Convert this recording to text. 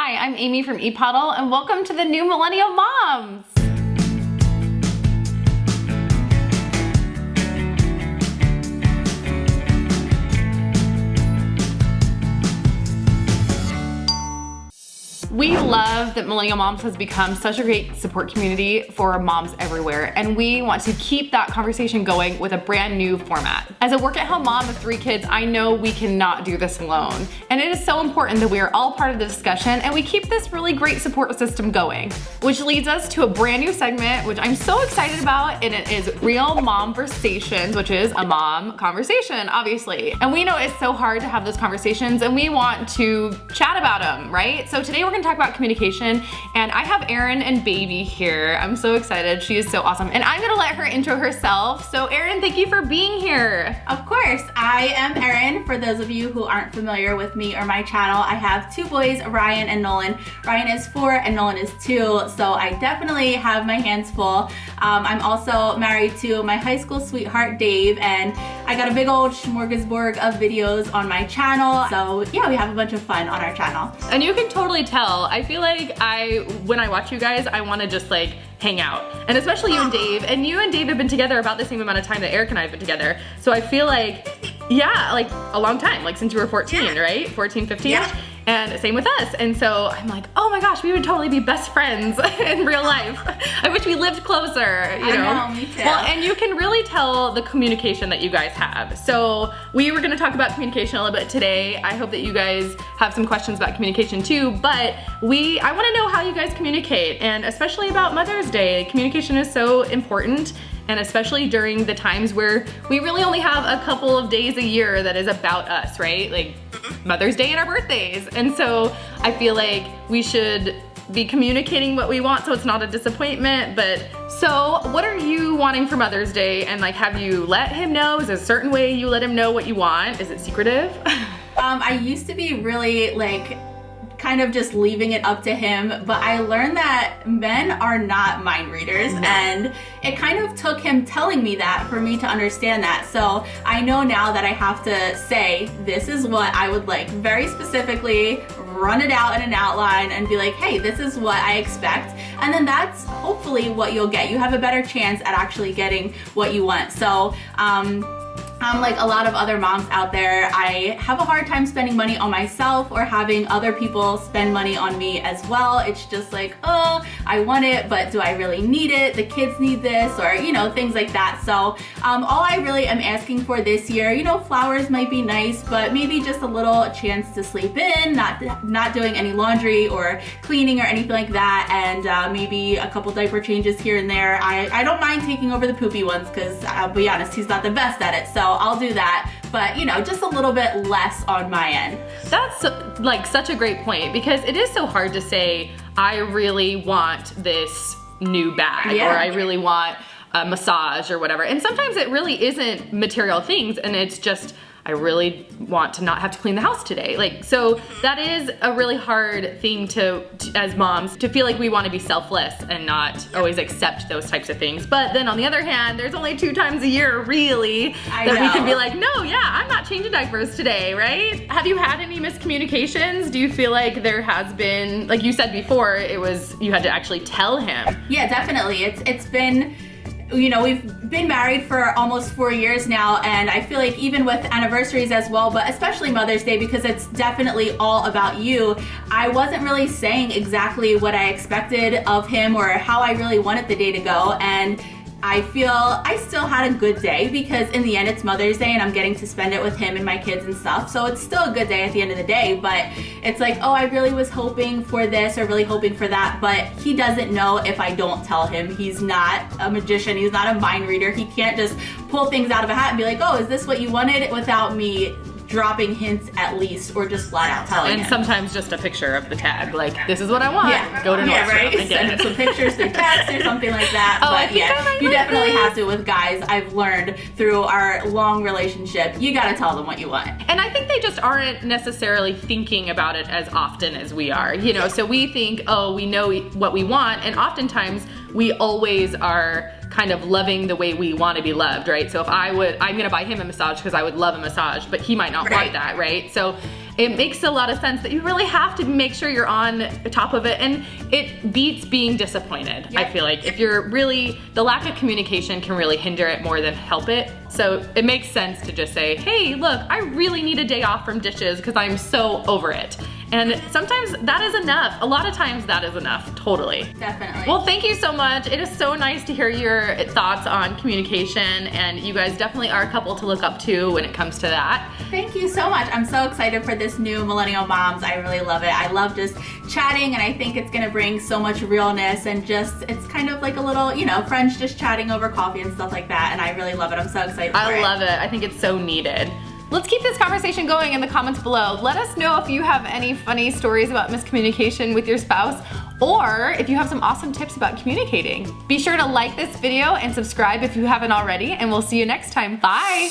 Hi, I'm Amy from epoddle, and welcome to the new Millennial Moms. We love that Millennial Moms has become such a great support community for moms everywhere, and we want to keep that conversation going with a brand new format. As a work-at-home mom of 3 kids, I know we cannot do this alone, and it is so important that we are all part of the discussion and we keep this really great support system going. Which leads us to a brand new segment, which I'm so excited about, and it is Real Momversations, which is a mom conversation, obviously. And we know it's so hard to have those conversations, and we want to chat about them, right? So today we're gonna talk about communication, and I have ErinandBaby here. I'm so excited. She is so awesome, and I'm gonna let her intro herself. So Erin, thank you for being here. Of course. I am Erin. For those of you who aren't familiar with me or my channel, I have 2 boys, Ryan and Nolan. Ryan is 4 and Nolan is 2, so I definitely have my hands full. I'm also married to my high school sweetheart, Dave, and I got a big old smorgasbord of videos on my channel. So yeah, we have a bunch of fun on our channel. And you can totally tell. I feel like when I watch you guys, I want to just like hang out. And especially you and Dave. And you and Dave have been together about the same amount of time that Eric and I have been together. So I feel like, yeah, like a long time, like since you were 14, right? 14, 15? Yeah. And same with us. And so I'm like, oh my gosh, we would totally be best friends in real life. I wish we lived closer, you know? I know, me too. Well, and you can really tell the communication that you guys have. So we were gonna talk about communication a little bit today. I hope that you guys have some questions about communication too, but I wanna know how you guys communicate, and especially about Mother's Day. Communication is so important, and especially during the times where we really only have a couple of days a year that is about us, right? Like Mother's Day and our birthdays. And so I feel like we should be communicating what we want so it's not a disappointment. But so what are you wanting for Mother's Day? And like, have you let him know? Is there a certain way you let him know what you want? Is it secretive? I used to be really like kind of just leaving it up to him, but I learned that men are not mind readers, and it kind of took him telling me that for me to understand that. So I know now that I have to say, this is what I would like, very specifically run it out in an outline and be like, hey, this is what I expect. And then that's hopefully what you'll get. You have a better chance at actually getting what you want. So like a lot of other moms out there, I have a hard time spending money on myself or having other people spend money on me as well. It's just like, oh, I want it, but do I really need it? The kids need this, or, you know, things like that. So all I really am asking for this year, you know, flowers might be nice, but maybe just a little chance to sleep in, not doing any laundry or cleaning or anything like that, and maybe a couple diaper changes here and there. I don't mind taking over the poopy ones, because I'll be honest, he's not the best at it, so I'll do that, but you know, just a little bit less on my end. That's like such a great point, because it is so hard to say, I really want this new bag, or I really want a massage or whatever. And sometimes it really isn't material things, and it's just, I really want to not have to clean the house today. Like, so that is a really hard thing to as moms, to feel like we want to be selfless and not always accept those types of things. But then on the other hand, there's only 2 times a year really that we can be like, no, yeah, I'm not changing diapers today, right? Have you had any miscommunications? Do you feel like there has been, like you said before, it was, you had to actually tell him? Yeah, definitely. It's been, you know, we've been married for almost 4 years now, and I feel like even with anniversaries as well, but especially Mother's Day, because it's definitely all about you, I wasn't really saying exactly what I expected of him or how I really wanted the day to go. And I feel I still had a good day, because in the end it's Mother's Day and I'm getting to spend it with him and my kids and stuff. So it's still a good day at the end of the day, but it's like, oh, I really was hoping for this or really hoping for that, but he doesn't know if I don't tell him. He's not a magician. He's not a mind reader. He can't just pull things out of a hat and be like, oh, is this what you wanted, without me dropping hints at least, or just flat out telling him. And sometimes just a picture of the tag, like, this is what I want. Yeah. Go to Nordstrom right? and get Send some pictures through text or something like that. Oh, but yeah, you definitely have to with guys. I've learned through our long relationship, you gotta tell them what you want. And I think they just aren't necessarily thinking about it as often as we are, you know? So we think, oh, we know what we want, and oftentimes we always are kind of loving the way we want to be loved, right? So if I'm gonna buy him a massage because I would love a massage, but he might not want that, right? So it makes a lot of sense that you really have to make sure you're on top of it, and it beats being disappointed. Yep. I feel like if you're really, the lack of communication can really hinder it more than help it. So it makes sense to just say, hey, look, I really need a day off from dishes because I'm so over it. And sometimes that is enough. A lot of times that is enough, totally. Definitely. Well, thank you so much. It is so nice to hear your thoughts on communication, and you guys definitely are a couple to look up to when it comes to that. Thank you so much. I'm so excited for this new Millennial Moms. I really love it. I love just chatting, and I think it's gonna bring so much realness, and just, it's kind of like a little, you know, friends just chatting over coffee and stuff like that, and I really love it. I'm so excited for it. I love it. I think it's so needed. Let's keep this conversation going in the comments below. Let us know if you have any funny stories about miscommunication with your spouse, or if you have some awesome tips about communicating. Be sure to like this video and subscribe if you haven't already, and we'll see you next time. Bye.